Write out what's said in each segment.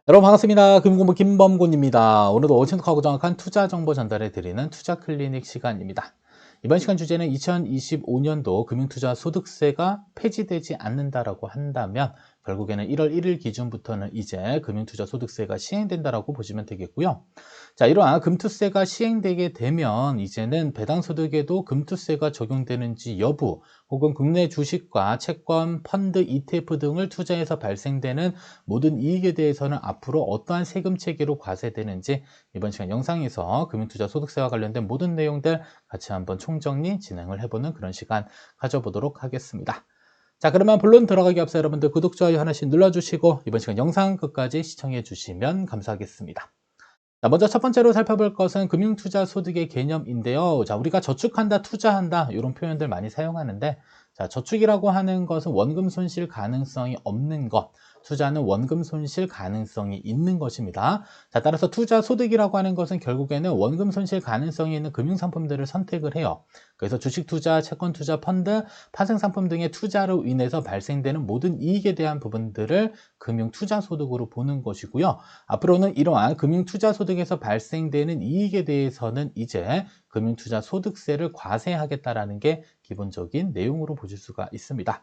여러분 반갑습니다. 금융공부 김범곤입니다. 오늘도 신속하고 정확한 투자 정보 전달해 드리는 투자 클리닉 시간입니다. 이번 시간 주제는 2025년도 금융투자 소득세가 폐지되지 않는다라고 한다면 결국에는 1월 1일 기준부터는 이제 금융투자 소득세가 시행된다라고 보시면 되겠고요. 자, 이러한 금투세가 시행되게 되면 이제는 배당소득에도 금투세가 적용되는지 여부, 혹은 국내 주식과 채권, 펀드, ETF 등을 투자해서 발생되는 모든 이익에 대해서는 앞으로 어떠한 세금 체계로 과세되는지 이번 시간 영상에서 금융투자 소득세와 관련된 모든 내용들 같이 한번 총정리 진행을 해보는 그런 시간 가져보도록 하겠습니다. 자, 그러면 본론 들어가기 앞서 여러분들 구독, 좋아요 하나씩 눌러주시고 이번 시간 영상 끝까지 시청해 주시면 감사하겠습니다. 자, 먼저 첫 번째로 살펴볼 것은 금융투자 소득의 개념인데요. 자, 우리가 저축한다, 투자한다 이런 표현들 많이 사용하는데, 자, 저축이라고 하는 것은 원금 손실 가능성이 없는 것, 투자는 원금 손실 가능성이 있는 것입니다. 자, 따라서 투자 소득이라고 하는 것은 결국에는 원금 손실 가능성이 있는 금융상품들을 선택을 해요. 그래서 주식 투자, 채권 투자, 펀드, 파생상품 등의 투자로 인해서 발생되는 모든 이익에 대한 부분들을 금융투자 소득으로 보는 것이고요. 앞으로는 이러한 금융투자 소득에서 발생되는 이익에 대해서는 이제 금융투자 소득세를 과세하겠다라는 게 기본적인 내용으로 보실 수가 있습니다.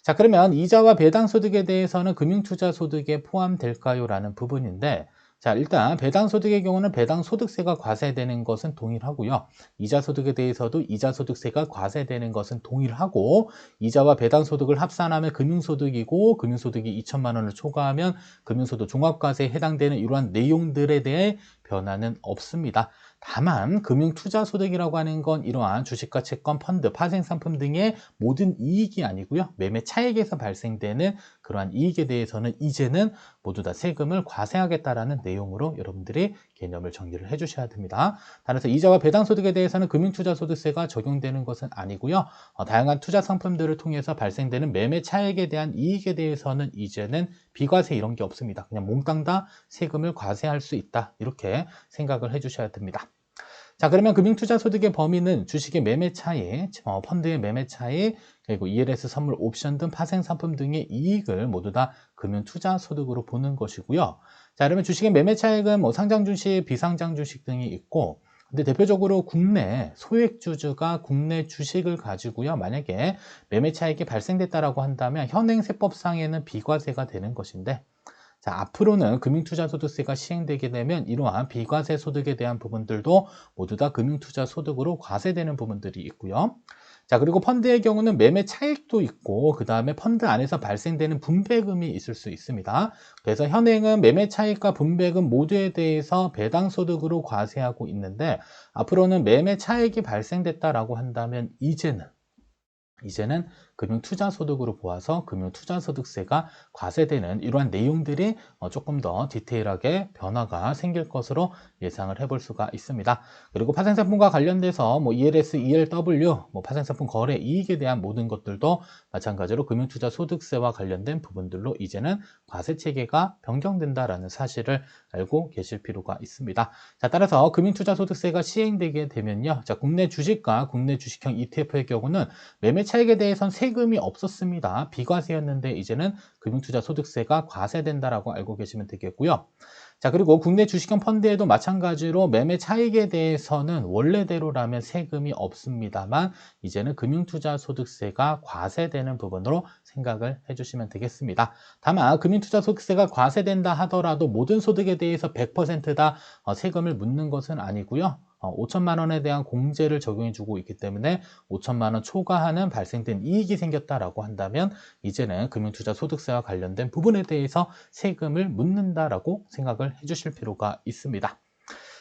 자, 그러면 이자와 배당 소득에 대해서는 금융투자 소득에 포함될까요? 라는 부분인데, 자, 일단 배당 소득의 경우는 배당 소득세가 과세되는 것은 동일하고요. 이자 소득에 대해서도 이자 소득세가 과세되는 것은 동일하고, 이자와 배당 소득을 합산하면 금융소득이고, 금융소득이 2천만 원을 초과하면 금융소득 종합과세에 해당되는 이러한 내용들에 대해 변화는 없습니다. 다만 금융투자소득이라고 하는 건 이러한 주식과 채권, 펀드, 파생상품 등의 모든 이익이 아니고요. 매매 차익에서 발생되는 그러한 이익에 대해서는 이제는 모두 다 세금을 과세하겠다라는 내용으로 여러분들이 개념을 정리를 해주셔야 됩니다. 따라서 이자와 배당소득에 대해서는 금융투자소득세가 적용되는 것은 아니고요. 다양한 투자 상품들을 통해서 발생되는 매매 차익에 대한 이익에 대해서는 이제는 비과세 이런 게 없습니다. 그냥 몽땅 다 세금을 과세할 수 있다. 이렇게 생각을 해주셔야 됩니다. 자, 그러면 금융투자소득의 범위는 주식의 매매 차익, 펀드의 매매 차익, 그리고 ELS 선물 옵션 등 파생상품 등의 이익을 모두 다 금융투자소득으로 보는 것이고요. 자, 그러면 주식의 매매 차익은 뭐 상장주식, 비상장주식 등이 있고, 근데 대표적으로 국내 소액주주가 국내 주식을 가지고요. 만약에 매매 차익이 발생됐다라고 한다면 현행세법상에는 비과세가 되는 것인데, 자, 앞으로는 금융투자소득세가 시행되게 되면 이러한 비과세 소득에 대한 부분들도 모두 다 금융투자소득으로 과세되는 부분들이 있고요. 자, 그리고 펀드의 경우는 매매 차익도 있고 그 다음에 펀드 안에서 발생되는 분배금이 있을 수 있습니다. 그래서 현행은 매매 차익과 분배금 모두에 대해서 배당소득으로 과세하고 있는데 앞으로는 매매 차익이 발생됐다라고 한다면 이제는 금융투자소득으로 보아서 금융투자소득세가 과세되는 이러한 내용들이 조금 더 디테일하게 변화가 생길 것으로 예상을 해볼 수가 있습니다. 그리고 파생상품과 관련돼서 뭐 ELS, ELW, 뭐 파생상품 거래 이익에 대한 모든 것들도 마찬가지로 금융투자소득세와 관련된 부분들로 이제는 과세체계가 변경된다라는 사실을 알고 계실 필요가 있습니다. 자, 따라서 금융투자소득세가 시행되게 되면요. 자, 국내 주식과 국내 주식형 ETF의 경우는 매매 차익에 대해선 세금이 없었습니다. 비과세였는데 이제는 금융투자소득세가 과세된다라고 알고 계시면 되겠고요. 자, 그리고 국내 주식형 펀드에도 마찬가지로 매매 차익에 대해서는 원래대로라면 세금이 없습니다만 이제는 금융투자소득세가 과세되는 부분으로 생각을 해주시면 되겠습니다. 다만 금융투자소득세가 과세된다 하더라도 모든 소득에 대해서 100%다 세금을 묻는 것은 아니고요. 5천만 원에 대한 공제를 적용해 주고 있기 때문에 5천만 원 초과하는 발생된 이익이 생겼다라고 한다면 이제는 금융투자소득세와 관련된 부분에 대해서 세금을 묻는다라고 생각을 해주실 필요가 있습니다.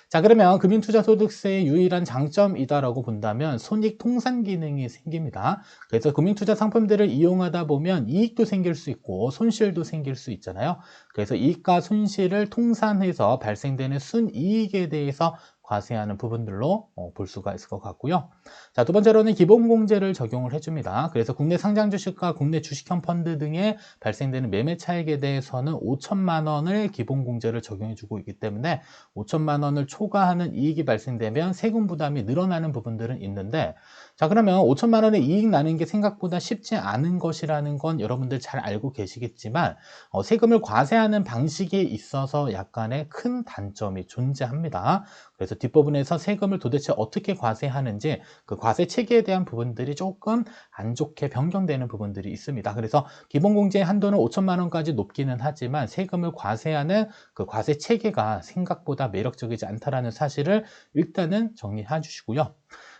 자, 그러면 금융투자소득세의 유일한 장점이다라고 본다면 손익통산 기능이 생깁니다. 그래서 금융투자 상품들을 이용하다 보면 이익도 생길 수 있고 손실도 생길 수 있잖아요. 그래서 이익과 손실을 통산해서 발생되는 순이익에 대해서 과세하는 부분들로 볼 수가 있을 것 같고요. 자, 두 번째로는 기본공제를 적용을 해줍니다. 그래서 국내 상장주식과 국내 주식형 펀드 등에 발생되는 매매 차익에 대해서는 5천만 원을 기본공제를 적용해주고 있기 때문에 5천만 원을 초과하는 이익이 발생되면 세금 부담이 늘어나는 부분들은 있는데 자, 그러면 5천만 원의 이익 나는 게 생각보다 쉽지 않은 것이라는 건 여러분들 잘 알고 계시겠지만 세금을 과세하는 방식에 있어서 약간의 큰 단점이 존재합니다. 그래서 뒷부분에서 세금을 도대체 어떻게 과세하는지 그 과세 체계에 대한 부분들이 조금 안 좋게 변경되는 부분들이 있습니다. 그래서 기본공제 한도는 5천만 원까지 높기는 하지만 세금을 과세하는 그 과세 체계가 생각보다 매력적이지 않다라는 사실을 일단은 정리해 주시고요.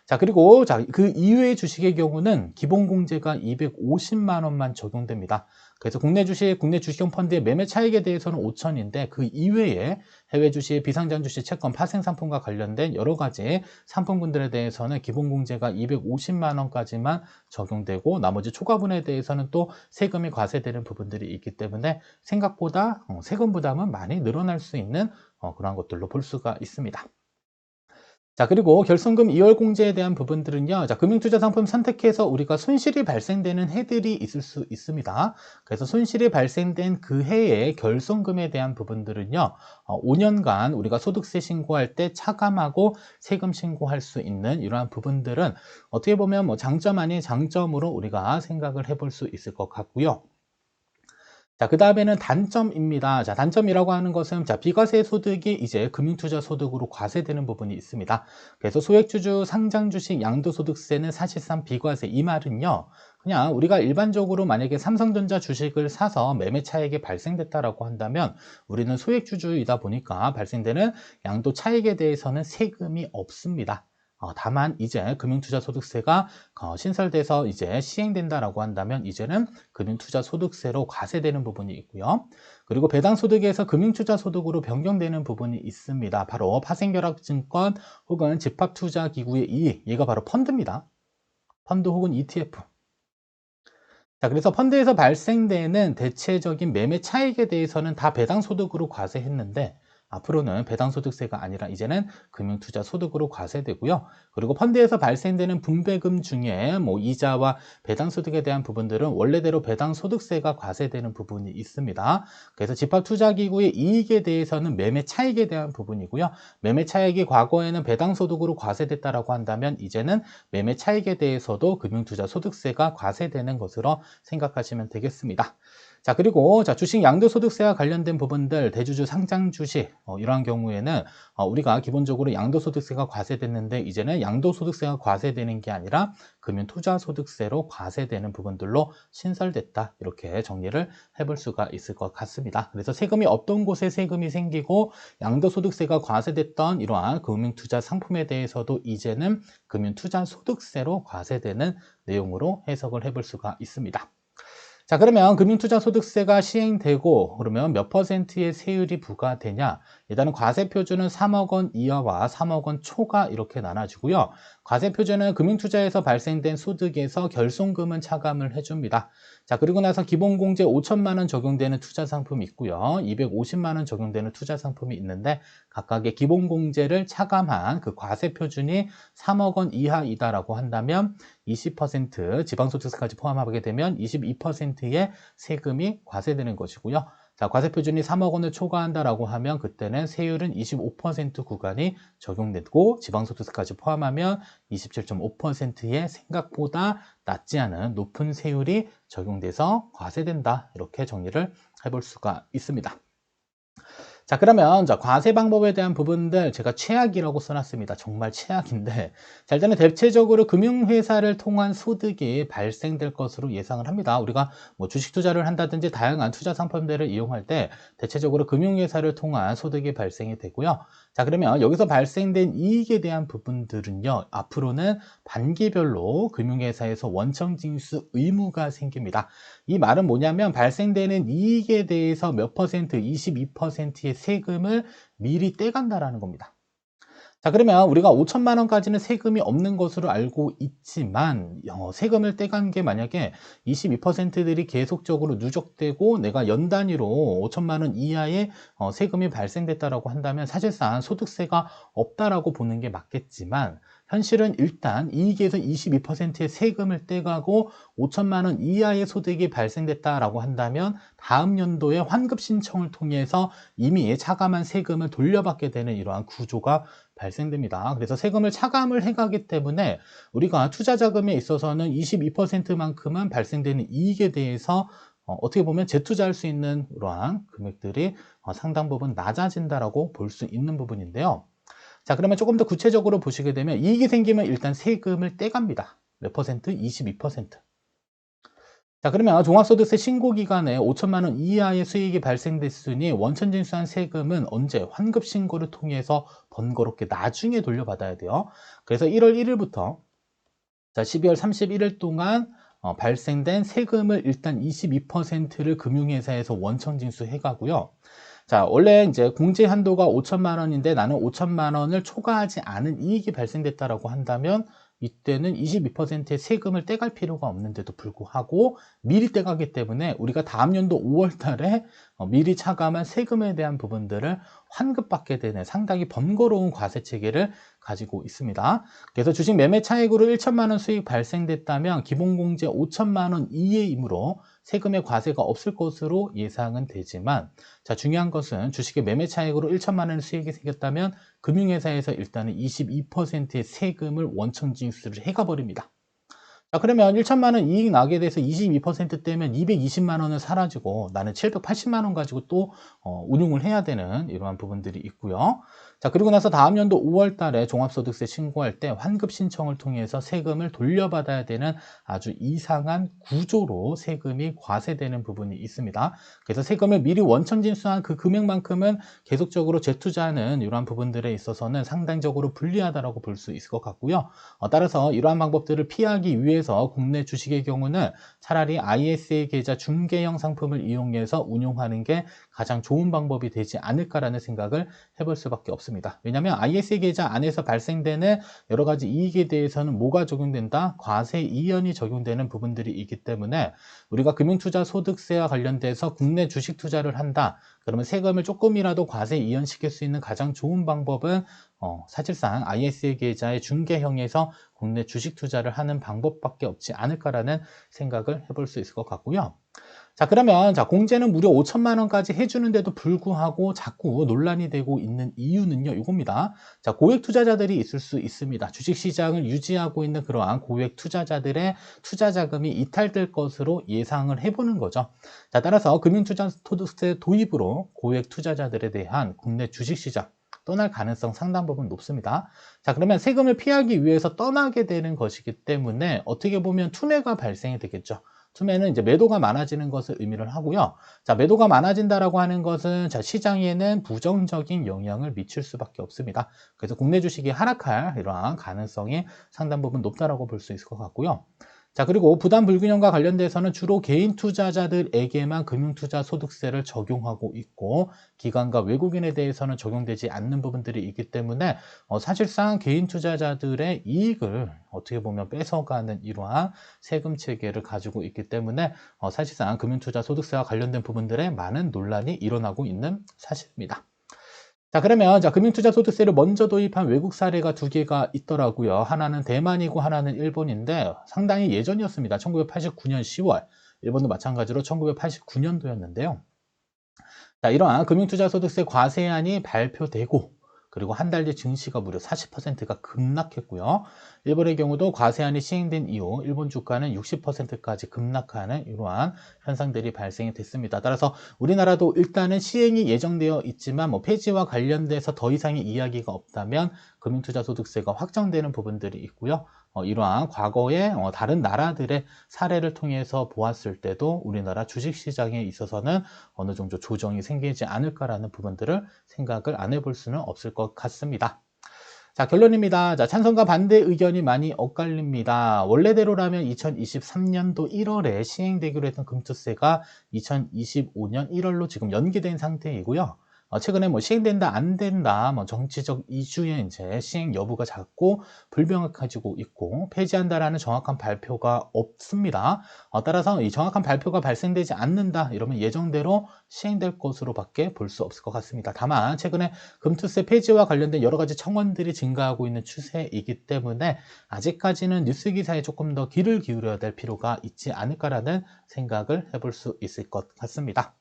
자, 그리고 그 이외의 주식의 경우는 기본공제가 250만 원만 적용됩니다. 그래서 국내 주식, 국내 주식형 펀드의 매매 차익에 대해서는 5천인데 그 이외에 해외 주식, 비상장 주식, 채권, 파생 상품과 관련된 여러 가지 상품군들에 대해서는 기본공제가 250만 원까지만 적용되고 나머지 초과분에 대해서는 또 세금이 과세되는 부분들이 있기 때문에 생각보다 세금 부담은 많이 늘어날 수 있는 그런 것들로 볼 수가 있습니다. 자, 그리고 결손금 이월 공제에 대한 부분들은요. 자, 금융투자상품 선택해서 우리가 손실이 발생되는 해들이 있을 수 있습니다. 그래서 손실이 발생된 그 해의 결손금에 대한 부분들은요. 5년간 우리가 소득세 신고할 때 차감하고 세금 신고할 수 있는 이러한 부분들은 어떻게 보면 뭐 장점 아닌 장점으로 우리가 생각을 해볼 수 있을 것 같고요. 자, 그 다음에는 단점입니다. 자, 단점이라고 하는 것은 비과세 소득이 이제 금융투자 소득으로 과세되는 부분이 있습니다. 그래서 소액주주, 상장주식, 양도소득세는 사실상 비과세. 이 말은요, 그냥 우리가 일반적으로 만약에 삼성전자 주식을 사서 매매 차익이 발생됐다라고 한다면 우리는 소액주주이다 보니까 발생되는 양도 차익에 대해서는 세금이 없습니다. 다만 이제 금융투자소득세가 신설돼서 이제 시행된다라고 한다면 이제는 금융투자소득세로 과세되는 부분이 있고요. 그리고 배당소득에서 금융투자소득으로 변경되는 부분이 있습니다. 바로 파생결합증권 혹은 집합투자기구의 이익, 얘가 바로 펀드입니다. 펀드 혹은 ETF. 자, 그래서 펀드에서 발생되는 대체적인 매매 차익에 대해서는 다 배당소득으로 과세했는데 앞으로는 배당소득세가 아니라 이제는 금융투자소득으로 과세되고요. 그리고 펀드에서 발생되는 분배금 중에 뭐 이자와 배당소득에 대한 부분들은 원래대로 배당소득세가 과세되는 부분이 있습니다. 그래서 집합투자기구의 이익에 대해서는 매매 차익에 대한 부분이고요. 매매 차익이 과거에는 배당소득으로 과세됐다라고 한다면 이제는 매매 차익에 대해서도 금융투자소득세가 과세되는 것으로 생각하시면 되겠습니다. 자, 그리고 주식 양도소득세와 관련된 부분들, 대주주 상장 주식 이러한 경우에는 우리가 기본적으로 양도소득세가 과세됐는데 이제는 양도소득세가 과세되는 게 아니라 금융투자소득세로 과세되는 부분들로 신설됐다. 이렇게 정리를 해볼 수가 있을 것 같습니다. 그래서 세금이 없던 곳에 세금이 생기고 양도소득세가 과세됐던 이러한 금융투자 상품에 대해서도 이제는 금융투자소득세로 과세되는 내용으로 해석을 해볼 수가 있습니다. 자, 그러면 금융투자소득세가 시행되고 그러면 몇 퍼센트의 세율이 부과되냐? 일단은 과세표준은 3억 원 이하와 3억 원 초과 이렇게 나눠지고요. 과세표준은 금융투자에서 발생된 소득에서 결손금은 차감을 해줍니다. 자, 그리고 나서 기본공제 5천만 원 적용되는 투자상품이 있고요. 250만 원 적용되는 투자상품이 있는데 각각의 기본공제를 차감한 그 과세표준이 3억 원 이하이다라고 한다면 20% 지방소득세까지 포함하게 되면 22%의 세금이 과세되는 것이고요. 자, 과세표준이 3억 원을 초과한다라고 하면 그때는 세율은 25% 구간이 적용되고 지방소득세까지 포함하면 27.5%의 생각보다 낮지 않은 높은 세율이 적용돼서 과세된다. 이렇게 정리를 해볼 수가 있습니다. 자, 그러면 과세 방법에 대한 부분들 제가 최악이라고 써놨습니다. 정말 최악인데 자, 일단은 대체적으로 금융회사를 통한 소득이 발생될 것으로 예상을 합니다. 우리가 뭐 주식 투자를 한다든지 다양한 투자 상품들을 이용할 때 대체적으로 금융회사를 통한 소득이 발생이 되고요. 자, 그러면 여기서 발생된 이익에 대한 부분들은요. 앞으로는 반기별로 금융회사에서 원청징수 의무가 생깁니다. 이 말은 뭐냐면 발생되는 이익에 대해서 몇 퍼센트, 22%의 세금을 미리 떼간다라는 겁니다. 자, 그러면 우리가 5천만 원까지는 세금이 없는 것으로 알고 있지만 세금을 떼간 게 만약에 22%들이 계속적으로 누적되고 내가 연 단위로 5천만 원 이하의 세금이 발생됐다라고 한다면 사실상 소득세가 없다라고 보는 게 맞겠지만 현실은 일단 이익에서 22%의 세금을 떼가고 5천만 원 이하의 소득이 발생됐다라고 한다면 다음 연도에 환급 신청을 통해서 이미 차감한 세금을 돌려받게 되는 이러한 구조가 발생됩니다. 그래서 세금을 차감을 해가기 때문에 우리가 투자 자금에 있어서는 22%만큼은 발생되는 이익에 대해서 어떻게 보면 재투자할 수 있는 그러한 금액들이 상당 부분 낮아진다라고 볼 수 있는 부분인데요. 자, 그러면 조금 더 구체적으로 보시게 되면 이익이 생기면 일단 세금을 떼갑니다. 몇 퍼센트? 22%. 자, 그러면 종합소득세 신고기간에 5천만 원 이하의 수익이 발생됐으니 원천징수한 세금은 언제? 환급 신고를 통해서 번거롭게 나중에 돌려받아야 돼요. 그래서 1월 1일부터 자, 12월 31일 동안 발생된 세금을 일단 22%를 금융회사에서 원천징수해 가고요. 자, 원래 이제 공제 한도가 5천만 원인데 나는 5천만 원을 초과하지 않은 이익이 발생됐다라고 한다면 이때는 22%의 세금을 떼갈 필요가 없는데도 불구하고 미리 떼가기 때문에 우리가 다음 연도 5월 달에 미리 차감한 세금에 대한 부분들을 환급받게 되는 상당히 번거로운 과세 체계를 가지고 있습니다. 그래서 주식 매매 차익으로 1천만 원 수익 발생됐다면 기본공제 5천만 원 이하이므로 세금의 과세가 없을 것으로 예상은 되지만 자, 중요한 것은 주식의 매매 차익으로 1천만 원 수익이 생겼다면 금융회사에서 일단은 22%의 세금을 원천 징수를 해가 버립니다. 자, 그러면 1천만 원 이익 나게 돼서 22% 떼면 220만 원은 사라지고 나는 780만 원 가지고 또 운용을 해야 되는 이러한 부분들이 있고요. 자, 그리고 나서 다음 연도 5월 달에 종합소득세 신고할 때 환급 신청을 통해서 세금을 돌려받아야 되는 아주 이상한 구조로 세금이 과세되는 부분이 있습니다. 그래서 세금을 미리 원천 징수한 그 금액만큼은 계속적으로 재투자하는 이러한 부분들에 있어서는 상당적으로 불리하다고 볼 수 있을 것 같고요. 따라서 이러한 방법들을 피하기 위해서 국내 주식의 경우는 차라리 ISA 계좌 중개형 상품을 이용해서 운용하는 게 가장 좋은 방법이 되지 않을까라는 생각을 해볼 수밖에 없습니다. 왜냐하면 ISA 계좌 안에서 발생되는 여러 가지 이익에 대해서는 뭐가 적용된다? 과세 이연이 적용되는 부분들이 있기 때문에 우리가 금융투자 소득세와 관련돼서 국내 주식 투자를 한다. 그러면 세금을 조금이라도 과세 이연시킬 수 있는 가장 좋은 방법은 사실상 ISA 계좌의 중개형에서 국내 주식 투자를 하는 방법밖에 없지 않을까라는 생각을 해볼 수 있을 것 같고요. 자, 그러면 자, 공제는 무려 5천만 원까지 해주는데도 불구하고 자꾸 논란이 되고 있는 이유는요, 이겁니다. 자, 고액 투자자들이 있을 수 있습니다. 주식시장을 유지하고 있는 그러한 고액 투자자들의 투자 자금이 이탈될 것으로 예상을 해보는 거죠. 자, 따라서 금융투자소득세 도입으로 고액 투자자들에 대한 국내 주식시장 떠날 가능성 상당 부분 높습니다. 자, 그러면 세금을 피하기 위해서 떠나게 되는 것이기 때문에 어떻게 보면 투매가 발생이 되겠죠. 투매는 이제 매도가 많아지는 것을 의미를 하고요. 자, 매도가 많아진다라고 하는 것은 자, 시장에는 부정적인 영향을 미칠 수밖에 없습니다. 그래서 국내 주식이 하락할 이러한 가능성이 상당 부분 높다라고 볼 수 있을 것 같고요. 자, 그리고 부담 불균형과 관련돼서는 주로 개인 투자자들에게만 금융투자 소득세를 적용하고 있고 기관과 외국인에 대해서는 적용되지 않는 부분들이 있기 때문에 사실상 개인 투자자들의 이익을 어떻게 보면 뺏어가는 이러한 세금 체계를 가지고 있기 때문에 사실상 금융투자 소득세와 관련된 부분들에 많은 논란이 일어나고 있는 사실입니다. 자, 그러면 자, 금융투자소득세를 먼저 도입한 외국 사례가 두 개가 있더라고요. 하나는 대만이고 하나는 일본인데 상당히 예전이었습니다. 1989년 10월. 일본도 마찬가지로 1989년도였는데요. 자, 이러한 금융투자소득세 과세안이 발표되고 그리고 한 달 뒤 증시가 무려 40%가 급락했고요. 일본의 경우도 과세안이 시행된 이후 일본 주가는 60%까지 급락하는 이러한 현상들이 발생이 됐습니다. 따라서 우리나라도 일단은 시행이 예정되어 있지만 폐지와 관련돼서 더 이상의 이야기가 없다면 금융투자소득세가 확정되는 부분들이 있고요. 이러한 과거의 다른 나라들의 사례를 통해서 보았을 때도 우리나라 주식시장에 있어서는 어느 정도 조정이 생기지 않을까라는 부분들을 생각을 안 해볼 수는 없을 것 같습니다. 자, 결론입니다. 자, 찬성과 반대 의견이 많이 엇갈립니다. 원래대로라면 2023년도 1월에 시행되기로 했던 금투세가 2025년 1월로 지금 연기된 상태이고요. 최근에 뭐 시행된다, 안 된다, 뭐 정치적 이슈의 이제 시행 여부가 자꾸 불명확해지고 있고 폐지한다라는 정확한 발표가 없습니다. 따라서 이 정확한 발표가 발생되지 않는다 이러면 예정대로 시행될 것으로밖에 볼 수 없을 것 같습니다. 다만 최근에 금투세 폐지와 관련된 여러 가지 청원들이 증가하고 있는 추세이기 때문에 아직까지는 뉴스 기사에 조금 더 귀를 기울여야 될 필요가 있지 않을까라는 생각을 해볼 수 있을 것 같습니다.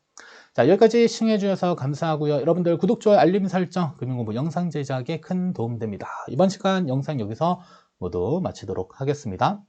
자, 여기까지 시청해 주셔서 감사하고요. 여러분들 구독, 좋아요, 알림 설정, 금융공부 영상 제작에 큰 도움 됩니다. 이번 시간 영상 여기서 모두 마치도록 하겠습니다.